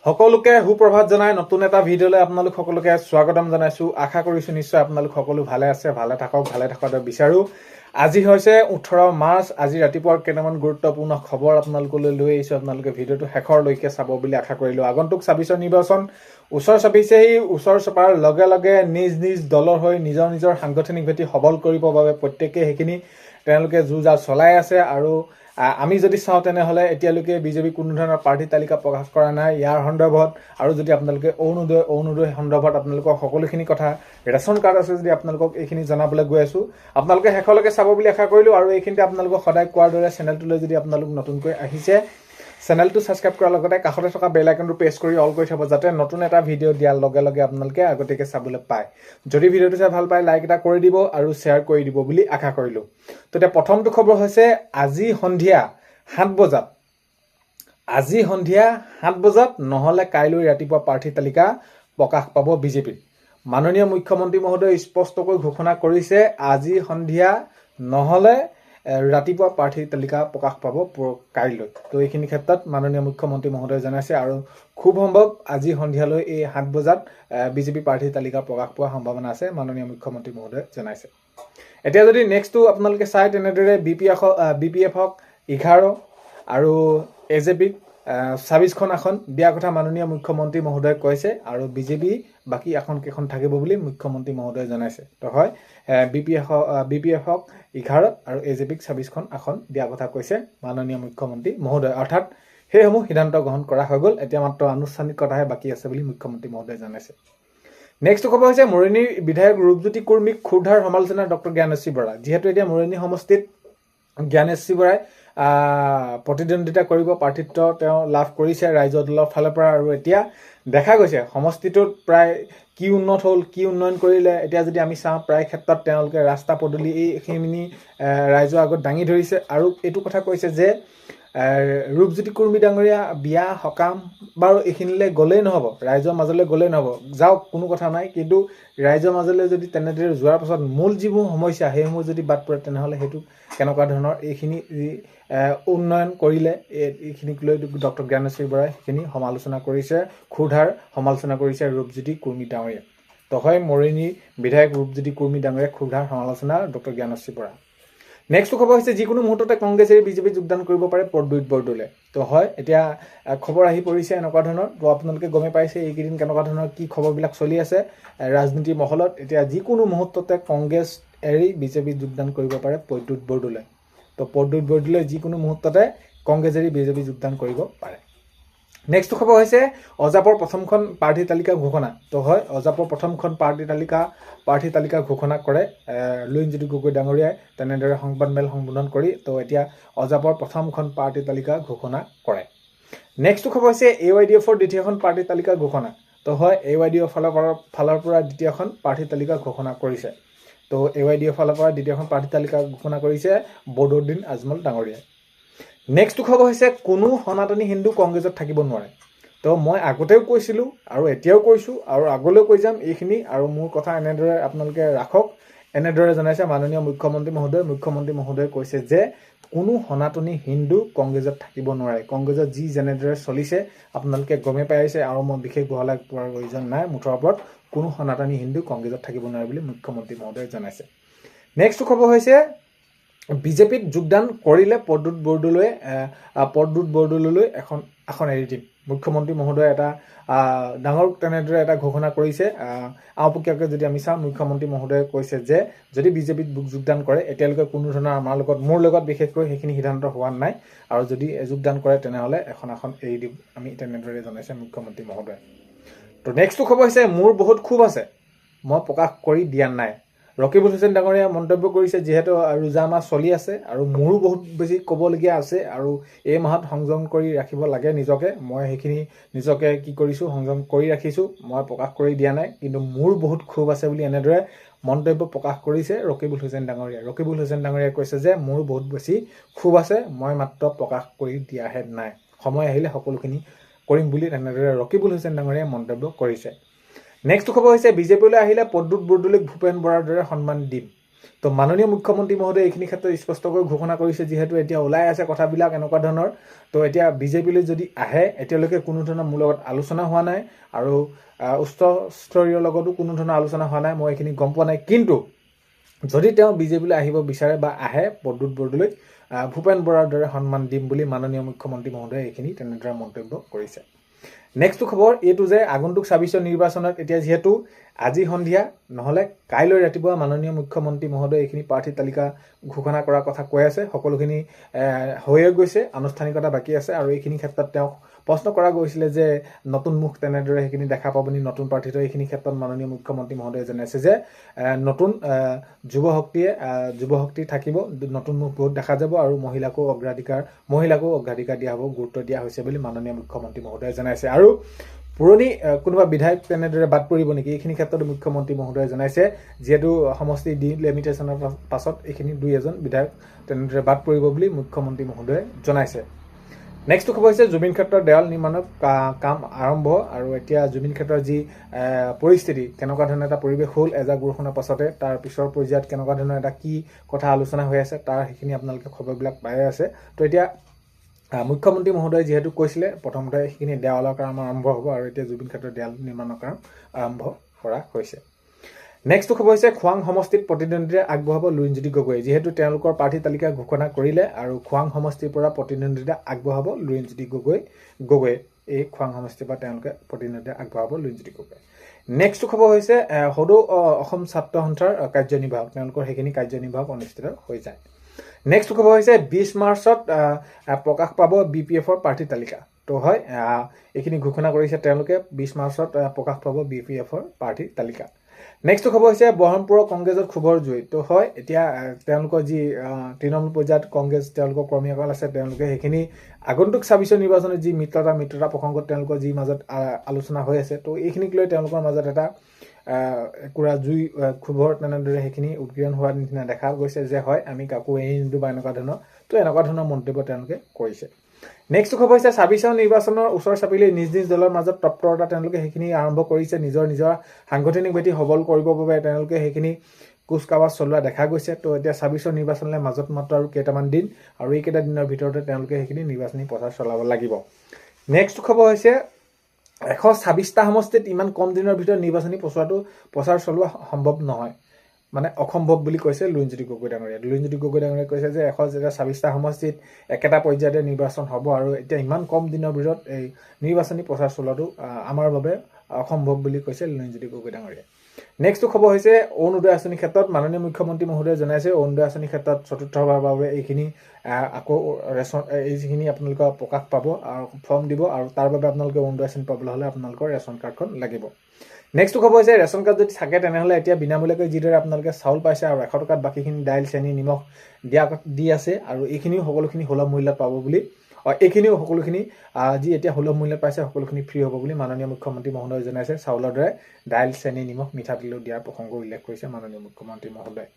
সকলোকে সুপ্ৰভাত জনাই নতুন এটা ভিডিঅ'লৈ আপোনালোক সকলোকে স্বাগতম জনাইছো। আশা কৰিছো নিশ্চয় আপোনালোক সকলো ভালে আছে, ভালে থাকক বিচাৰো। আজি হৈছে 18 মাৰ্চ। আজি ৰাতিপুৱাৰ কেইটামান গুৰুত্বপূৰ্ণ খবৰ আপোনালোকলৈ লৈ আহিছো। আপোনালোকে ভিডিঅ'টো শেষৰলৈকে চাব বুলি আশা কৰিলো। আগন্তুক 26 নিৰ্বাচন ওচৰ চাপিছেহি। ওচৰ চপাৰ লগে লগে নিজ নিজ দলৰ হৈ নিজৰ সাংগঠনিক ভেটি সবল কৰিবৰ বাবে প্ৰত্যেকে সেইখিনি তেওঁলোকে যুঁজা চলাই আছে। আৰু আমি যদি চাওঁ তেনেহ'লে এতিয়ালৈকে বিজেপি কোনো ধৰণৰ প্ৰাৰ্থী তালিকা প্ৰকাশ কৰা নাই। ইয়াৰ সন্দৰ্ভত আৰু যদি আপোনালোকে অৰুণোদয় সন্দৰ্ভত আপোনালোকক সকলোখিনি কথা ৰেচন কাৰ্ড আছে যদি আপোনালোকক এইখিনি জনাবলৈ গৈ আছোঁ। আপোনালোকে শেষলৈকে চাব বুলি আশা কৰিলোঁ। আৰু এইখিনিতে আপোনালোকক সদায় কোৱাৰ দৰে চেনেলটোলৈ যদি আপোনালোক নতুনকৈ আহিছে, চেনেলটো ছাবস্ক্ৰাইব কৰাৰ লগতে কাষতে থকা বেল আইকনটো প্ৰেছ কৰি অল কৰি থ'ব, যাতে নতুন এটা ভিডিঅ' দিয়াৰ লগে লগে আপোনালোকে আগতীয়াকৈ চাবলৈ পায়। যদি ভিডিঅ'টো চাই ভাল পায় লাইক এটা কৰি দিব আৰু শ্বেয়াৰ কৰি দিব বুলি আশা কৰিলোঁ। তো এতিয়া প্ৰথমটো খবৰ হৈছে আজি সন্ধিয়া 7 বজাত নহ'লে কাইলৈ ৰাতিপুৱা প্ৰাৰ্থী তালিকা প্ৰকাশ পাব বিজেপিত। মাননীয় মুখ্যমন্ত্ৰী মহোদয়ে স্পষ্টকৈ ঘোষণা কৰিছে আজি সন্ধিয়া নহ'লে ৰাতিপুৱা প্ৰাৰ্থী তালিকা প্ৰকাশ পাব কাইলৈ। তো এইখিনি ক্ষেত্ৰত মাননীয় মুখ্যমন্ত্ৰী মহোদয়ে জনাইছে আৰু খুব সম্ভৱ আজি সন্ধিয়ালৈ এই 7 বজাত বিজেপি প্ৰাৰ্থী তালিকা প্ৰকাশ পোৱাৰ সম্ভাৱনা আছে, মাননীয় মুখ্যমন্ত্ৰী মহোদয়ে জনাইছে। এতিয়া যদি নেক্সটটো আপোনালোকে চাই তেনেদৰে BPF 11 আৰু AJPক 26খন আসন দিয়াৰ কথা মাননীয় মুখ্যমন্ত্ৰী মহোদয়ে কৈছে। আৰু বিজেপি বাকী আসন কেইখন থাকিব বুলি মুখ্যমন্ত্ৰী মহোদয়ে জনাইছে। তো হয় BPF 11 আৰু AJPক 26খন আসন দিয়াৰ কথা কৈছে মাননীয় মুখ্যমন্ত্ৰী মহোদয়। অৰ্থাৎ সেইসমূহ সিদ্ধান্ত গ্ৰহণ কৰা হৈ গ'ল। এতিয়া মাত্ৰ আনুষ্ঠানিকতাহে বাকী আছে বুলি মুখ্যমন্ত্ৰী মহোদয়ে জনাইছে। নেক্সট খবৰ হৈছে মৰিনীৰ বিধায়ক ৰূপজ্যোতি কুৰ্মীক ক্ষুৰধাৰ সমালোচনা ডক্টৰ জ্ঞানেশ্ৰী বৰা। যিহেতু এতিয়া মৰিনী সমষ্টিত জ্ঞানেশ্ৰী বৰাই প্ৰতিদ্বন্দ্বিতা কৰিব, প্ৰাৰ্থিত্ব তেওঁ লাভ কৰিছে ৰাইজৰ দলৰ ফালৰ পৰা। আৰু এতিয়া দেখা গৈছে সমষ্টিটোত প্ৰায় কি উন্নত হ'ল, কি উন্নয়ন কৰিলে। এতিয়া যদি আমি চাওঁ প্ৰায় ক্ষেত্ৰত তেওঁলোকে ৰাস্তা পদূলি এইখিনি ৰাইজৰ আগত দাঙি ধৰিছে। আৰু এইটো কথা কৈছে যে ৰূপজ্যোতি কুৰ্মী ডাঙৰীয়া বিয়া সকাম বাৰু এইখিনিলৈ গ'লেই নহ'ব, ৰাইজৰ মাজলৈ গ'লেই নহ'ব, যাওক কোনো কথা নাই, কিন্তু ৰাইজৰ মাজলৈ যদি তেনেদৰে যোৱাৰ পাছত মূল যিবোৰ সমস্যা সেইসমূহ যদি বাদ পৰে তেনেহ'লে সেইটো কেনেকুৱা ধৰণৰ এইখিনি উন্নয়ন কৰিলে এইখিনিক লৈ ডক্টৰ জ্ঞানেশ্ৰী বৰাই সেইখিনি সমালোচনা কৰিছে, ক্ষুৰধাৰ সমালোচনা কৰিছে ৰূপজ্যোতি কুৰ্মী ডাঙৰীয়া। তো হয় মৰিনীৰ বিধায়ক ৰূপজ্যোতি কুৰ্মী ডাঙৰীয়া ক্ষুৰধাৰ সমালোচনা ডক্টৰ জ্ঞানেশ্ৰী বৰা। নেক্সট খবৰ হৈছে যিকোনো মুহূৰ্ততে কংগ্ৰেছ এৰি বিজেপিত যোগদান কৰিব পাৰে প্ৰদ্যুৎ বৰদলৈ। তো হয় এতিয়া খবৰ আহি পৰিছে এনেকুৱা ধৰণৰ। তো আপোনালোকে গমে পাইছে এইকেইদিন কেনেকুৱা ধৰণৰ কি খবৰবিলাক চলি আছে ৰাজনীতিৰ মহলত। এতিয়া যিকোনো মুহূৰ্ততে কংগ্ৰেছ এৰি বিজেপিত যোগদান কৰিব পাৰে প্ৰদ্যুৎ বৰদলৈ। তো প্ৰদ্যুৎ বৰদলৈ যিকোনো মুহূৰ্ততে কংগ্ৰেছ এৰি বিজেপি যোগদান কৰিব পাৰে। নেক্সট খবৰ হৈছে অজাপৰ প্ৰথমখন প্ৰাৰ্থী তালিকা ঘোষণা। তো হয় অজাপৰ প্ৰথমখন প্ৰাৰ্থী তালিকা ঘোষণা কৰে লুৰিণজ্যোতি গগৈ ডাঙৰীয়াই তেনেদৰে সংবাদমেল সম্বোধন কৰি। তো এতিয়া অজাপৰ প্ৰথমখন প্ৰাৰ্থী তালিকা ঘোষণা কৰে। নেক্সট খবৰ হৈছে AYDFৰ দ্বিতীয়খন প্ৰাৰ্থী তালিকা ঘোষণা। তো হয় AYDF ফালৰ পৰা দ্বিতীয়খন প্ৰাৰ্থী তালিকা ঘোষণা কৰিছে। তো AYDF ফালৰ পৰা দ্বিতীয়খন প্ৰাৰ্থী তালিকা ঘোষণা কৰিছে বদৰুদ্দিন আজমল ডাঙৰীয়াই। নেক্সট খবৰ হৈছে কোনো সনাতনী হিন্দু কংগ্ৰেছত থাকিব নোৱাৰে। তো মই আগতেও কৈছিলোঁ আৰু এতিয়াও কৈছোঁ আৰু আগলৈও কৈ যাম এইখিনি। আৰু মোৰ কথা এনেদৰে আপোনালোকে ৰাখক, এনেদৰে জনাইছে মাননীয় মুখ্যমন্ত্ৰী মহোদয়। মুখ্যমন্ত্ৰী মহোদয়ে কৈছে যে কোনো সনাতনী হিন্দু কংগ্ৰেছত থাকিব নোৱাৰে। কংগ্ৰেছত যেনেদৰে চলিছে আপোনালোকে গমে পাই আহিছে আৰু মই বিশেষ বহলাই পোৱাৰ প্ৰয়োজন নাই। মুঠৰ ওপৰত কোনো সনাতনী হিন্দু কংগ্ৰেছত থাকিব নোৱাৰে বুলি মুখ্যমন্ত্ৰী মহোদয়ে জনাইছে। নেক্সট খবৰ হৈছে বিজেপিত যোগদান কৰিলে প্ৰদ্যুৎ বৰদলৈলৈ এখন আসন এৰি দিম। মুখ্যমন্ত্ৰী মহোদয়ে এটা ডাঙৰ তেনেদৰে এটা ঘোষণা কৰিছে। আওপকীয়াকৈ যদি আমি চাওঁ মুখ্যমন্ত্ৰী মহোদয়ে কৈছে যে যদি বিজেপিত যোগদান কৰে, এতিয়ালৈকে কোনো ধৰণৰ মোৰ লগত বিশেষকৈ সেইখিনি সিদ্ধান্ত হোৱা নাই, আৰু যদি যোগদান কৰে তেনেহ'লে এখন আসন এৰি দিম আমি, তেনেদৰে জনাইছে মুখ্যমন্ত্ৰী মহোদয়ে। তো নেক্সটটো খবৰ হৈছে মোৰ বহুত ক্ষোভ আছে, মই প্ৰকাশ কৰি দিয়া নাই। ৰকিবুল হুছেইন ডাঙৰীয়াই মন্তব্য কৰিছে যিহেতু ৰোজা মাহ চলি আছে আৰু মোৰো বহুত বেছি ক'বলগীয়া আছে আৰু এই মাহত সংযম কৰি ৰাখিব লাগে নিজকে। মই সেইখিনি নিজকে কি কৰিছোঁ, সংযম কৰি ৰাখিছোঁ, মই প্ৰকাশ কৰি দিয়া নাই, কিন্তু মোৰ বহুত ক্ষোভ আছে বুলি এনেদৰে মন্তব্য প্ৰকাশ কৰিছে ৰকিবুল হুছেইন ডাঙৰীয়াই। ৰকিবুল হুছেইন ডাঙৰীয়াই কৈছে যে মোৰ বহুত বেছি ক্ষোভ আছে, মই মাত্ৰ প্ৰকাশ কৰি দিয়াহে নাই, সময় আহিলে সকলোখিনি কৰিম বুলি তেনেদৰে ৰকিবুল হুছেইন ডাঙৰীয়াই মন্তব্য কৰিছে। নেক্সট খবৰ হৈছে বিজেপিলৈ আহিলে প্ৰদ্যুৎ বৰদলৈক ভূপেন বৰাৰ দৰে সন্মান দিম। তো মাননীয় মুখ্যমন্ত্ৰী মহোদয়ে এইখিনি ক্ষেত্ৰত স্পষ্টকৈ ঘোষণা কৰিছে, যিহেতু এতিয়া ওলাই আছে কথাবিলাক এনেকুৱা ধৰণৰ। তো এতিয়া বিজেপিলৈ যদি আহে, এতিয়ালৈকে কোনো ধৰণৰ মোৰ লগত আলোচনা হোৱা নাই আৰু উচ্চ স্তৰীয়ৰ লগতো কোনো ধৰণৰ আলোচনা হোৱা নাই, মই এইখিনি গম পোৱা নাই। কিন্তু যদি তেওঁ বিজেপিলৈ আহিব বিচাৰে বা আহে প্ৰদ্যুৎ বৰদলৈক, ভূপেন বৰাৰ দৰে সন্মান দিম বুলি মাননীয় মুখ্যমন্ত্ৰী মহোদয়ে এইখিনি তেনেদৰে মন্তব্য কৰিছে। নেক্সট খবৰ এইটো যে আগন্তুক ২৬ নিৰ্বাচনত এতিয়া যিহেতু আজি সন্ধিয়া নহ'লে কাইলৈ ৰাতিপুৱা মাননীয় মুখ্যমন্ত্ৰী মহোদয়ে এইখিনি প্ৰাৰ্থী তালিকা ঘোষণা কৰাৰ কথা কৈ আছে। সকলোখিনি হৈয়ে গৈছে, আনুষ্ঠানিকতা বাকী আছে। আৰু এইখিনি ক্ষেত্ৰত তেওঁক প্ৰশ্ন কৰা গৈছিলে যে নতুন মুখ তেনেদৰে সেইখিনি দেখা পাবনি নতুন প্ৰাৰ্থীটো। এইখিনি ক্ষেত্ৰত মাননীয় মুখ্যমন্ত্ৰী মহোদয়ে জনাইছে যে নতুন যুৱশক্তি থাকিব, নতুন মুখ বহুত দেখা যাব আৰু মহিলাকো অগ্ৰাধিকাৰ দিয়া হ'ব, গুৰুত্ব দিয়া হৈছে বুলি মাননীয় মুখ্যমন্ত্ৰী মহোদয়ে জনাইছে। আৰু পুৰণি কোনোবা বিধায়ক তেনেদৰে বাদ পৰিব নেকি, এইখিনি ক্ষেত্ৰত মুখ্যমন্ত্ৰী মহোদয়ে জনাইছে, যিহেতু সমষ্টি ডিলিমিটেশ্যনৰ পাছত এইখিনি ২-১জন বিধায়ক তেনেদৰে বাদ পৰিব বুলি মুখ্যমন্ত্ৰী মহোদয়ে জনাইছে। নেক্সট খবৰ হৈছে জুবিন ক্ষেত্ৰৰ দেৱাল নিৰ্মাণৰ কাম আৰম্ভ। আৰু এতিয়া জুবিন ক্ষেত্ৰৰ যি পৰিস্থিতি, কেনেকুৱা ধৰণৰ এটা পৰিৱেশ হ'ল এজাক বৰষুণৰ পাছতে, তাৰ পিছৰ পৰ্যায়ত কেনেকুৱা ধৰণৰ এটা কি কথা আলোচনা হৈ আছে, তাৰ সেইখিনি আপোনালোকে খবৰবিলাক পাই আছে। তো এতিয়া মুখ্যমন্ত্ৰী মহোদয়ে যিহেতু কৈছিলে প্ৰথমতে সেইখিনি দেৱালৰ কাম আৰম্ভ হ'ব, আৰু এতিয়া জুবিন ক্ষেত্ৰৰ দেৱাল নিৰ্মাণৰ কাম আৰম্ভ কৰা হৈছে। নেক্সট খবৰ হৈছে খোৱাং সমষ্টিত প্ৰতিদ্বন্দ্বিতা আগবঢ়াব লুৰিণজ্যোতি গগৈ। যিহেতু তেওঁলোকৰ প্ৰাৰ্থী তালিকা ঘোষণা কৰিলে আৰু খোৱাং সমষ্টিৰ পৰা প্ৰতিদ্বন্দ্বিতা আগবঢ়াব লুৰিণজ্যোতি গগৈয়ে এই খোৱাং সমষ্টিৰ পৰা তেওঁলোকে প্ৰতিদ্বন্দ্বিতা আগবঢ়াব লুৰিণজ্যোতি গগৈ। নেক্সট খবৰ হৈছে সদৌ অসম ছাত্ৰ সন্থাৰ কাৰ্যনিৰ্বাহক, তেওঁলোকৰ সেইখিনি কাৰ্যনিৰ্বাহক অনুষ্ঠিত হৈ যায়। নেক্সট খবৰ হৈছে ২০ মাৰ্চত প্ৰকাশ পাব BPFৰ প্ৰাৰ্থী তালিকা। তো হয় এইখিনি ঘোষণা কৰিছে তেওঁলোকে, ২০ মাৰ্চত প্ৰকাশ পাব BPFৰ প্ৰাৰ্থী তালিকা। নেক্সট খবৰ হৈছে বহৰমপুৰৰ কংগ্ৰেছত ক্ষোভৰ জুই। তো হয় এতিয়া তেওঁলোকৰ যি তৃণমূল পৰ্যায়ত কংগ্ৰেছ তেওঁলোকৰ কৰ্মীসকল আছে, তেওঁলোকে সেইখিনি আগন্তুক ২৬ নিৰ্বাচনত যি মিত্ৰতা প্ৰসংগত তেওঁলোকৰ যি মাজত আলোচনা হৈ আছে, তো এইখিনিক লৈ তেওঁলোকৰ মাজত এটা জুই ক্ষোভৰ তেনেদৰে সেইখিনি উদগীৰণ হোৱাৰ নিচিনা দেখা গৈছে যে হয় আমি কাকো এৰি নিদিওঁ বা এনেকুৱা ধৰণৰ। তো এনেকুৱা ধৰণৰ মন্তব্য তেওঁলোকে কৰিছে। নেক্সট খবৰ হৈছে ২৬ নিৰ্বাচনৰ ওচৰ চাপিলে নিজ দলৰ মাজত তৎপৰতা তেওঁলোকে সেইখিনি আৰম্ভ কৰিছে। নিজৰ সাংগঠনিক ভেটি সবল কৰিবৰ বাবে তেওঁলোকে সেইখিনি কুচকাৱাজ চলোৱা দেখা গৈছে। তো এতিয়া ২৬ নিৰ্বাচনলৈ মাজত মাত্ৰ আৰু কেইটামান দিন, আৰু এইকেইটা দিনৰ ভিতৰতে তেওঁলোকে সেইখিনি নিৰ্বাচনী প্ৰচাৰ চলাব লাগিব। নেক্সট খবৰ হৈছে ১২৬টা সমষ্টিত ইমান কম দিনৰ ভিতৰত নিৰ্বাচনী প্ৰচাৰ চলোৱা সম্ভৱ নহয়, মানে অসম্ভৱ বুলি কৈছে লুৰিণজ্যোতি গগৈ ডাঙৰীয়া। লুৰিণজ্যোতি গগৈ ডাঙৰীয়াই কৈছে যে ১২৬টা সমষ্টিত একেটা পৰ্যায়তে নিৰ্বাচন হ'ব, আৰু এতিয়া ইমান কম দিনৰ ভিতৰত এই নিৰ্বাচনী প্ৰচাৰ চলোৱাটো আমাৰ বাবে অসম্ভৱ বুলি কৈছে লুৰিণজ্যোতি গগৈ ডাঙৰীয়াই। নেক্সট খবৰ হৈছে অৰুণোদয় আঁচনিৰ ক্ষেত্ৰত মাননীয় মুখ্যমন্ত্ৰী মহোদয়ে জনাইছে অৰুণোদয় আঁচনিৰ ক্ষেত্ৰত চতুৰ্থবাৰৰ বাবে এইখিনি আকৌ এইখিনি আপোনালোকে প্ৰকাশ পাব আৰু ফৰ্ম দিব, আৰু তাৰ বাবে আপোনালোকে অৰুণোদয় আঁচনি পাবলৈ হ'লে আপোনালোকৰ ৰেচন কাৰ্ডখন লাগিব। নেক্সট খবৰ হৈছে ৰেচন কাৰ্ড যদি থাকে তেনেহ'লে এতিয়া বিনামূলীয়াকৈ যিদৰে আপোনালোকে চাউল পাইছে আৰু ১০০ টকাত বাকীখিনি দাইল চেনি নিমখ দি আছে, আৰু এইখিনিও সকলোখিনি সুলভ মূল্যত পাব বুলি, এইখিনিও সকলোখিনি যি এতিয়া সুলভ মূল্যত পাইছে সকলোখিনি ফ্ৰী হ'ব বুলি মাননীয় মুখ্যমন্ত্ৰী মহোদয়ে জনাইছে। চাউলৰ দৰে দাইল চেনি নিমখ মিঠাতেলো দিয়াৰ প্ৰসংগ উল্লেখ কৰিছে মাননীয় মুখ্যমন্ত্ৰী মহোদয়ে।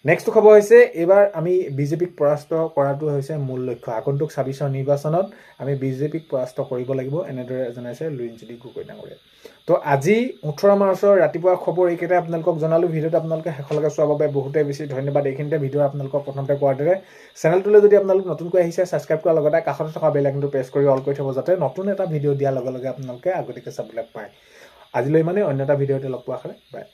নেক্সট খবৰ হৈছে এইবাৰ আমি বিজেপিক পৰাস্ত কৰাটো হৈছে মূল লক্ষ্য। আগন্তুক ২৬ নিৰ্বাচনত আমি বিজেপিক পৰাস্ত কৰিব লাগিব, এনেদৰে জনাইছে লুৰিণজ্যোতি গগৈ ডাঙৰীয়াই। তো আজি ১৮ মাৰ্চৰ ৰাতিপুৱা খবৰ এইকেইটা আপোনালোকক জনালোঁ। ভিডিঅ'টো আপোনালোকে শেষলৈকে চোৱাৰ বাবে বহুতেই বেছি ধন্যবাদ। এইখিনিতে ভিডিঅ' আপোনালোকক প্ৰথমতে কোৱাৰ দৰে চেনেলটোলৈ যদি আপোনালোক নতুনকৈ আহিছে ছাবস্ক্ৰাইব কৰাৰ লগতে কাষতে থকা বেল আইকনটো প্ৰেছ কৰি অল কৰি থ'ব, যাতে নতুন এটা ভিডিঅ' দিয়াৰ লগে লগে আপোনালোকে আগতীয়াকৈ চাবলৈ পায়। আজিলৈ অন্য এটা ভিডিঅ'তে লগ পোৱা হয়। বাই।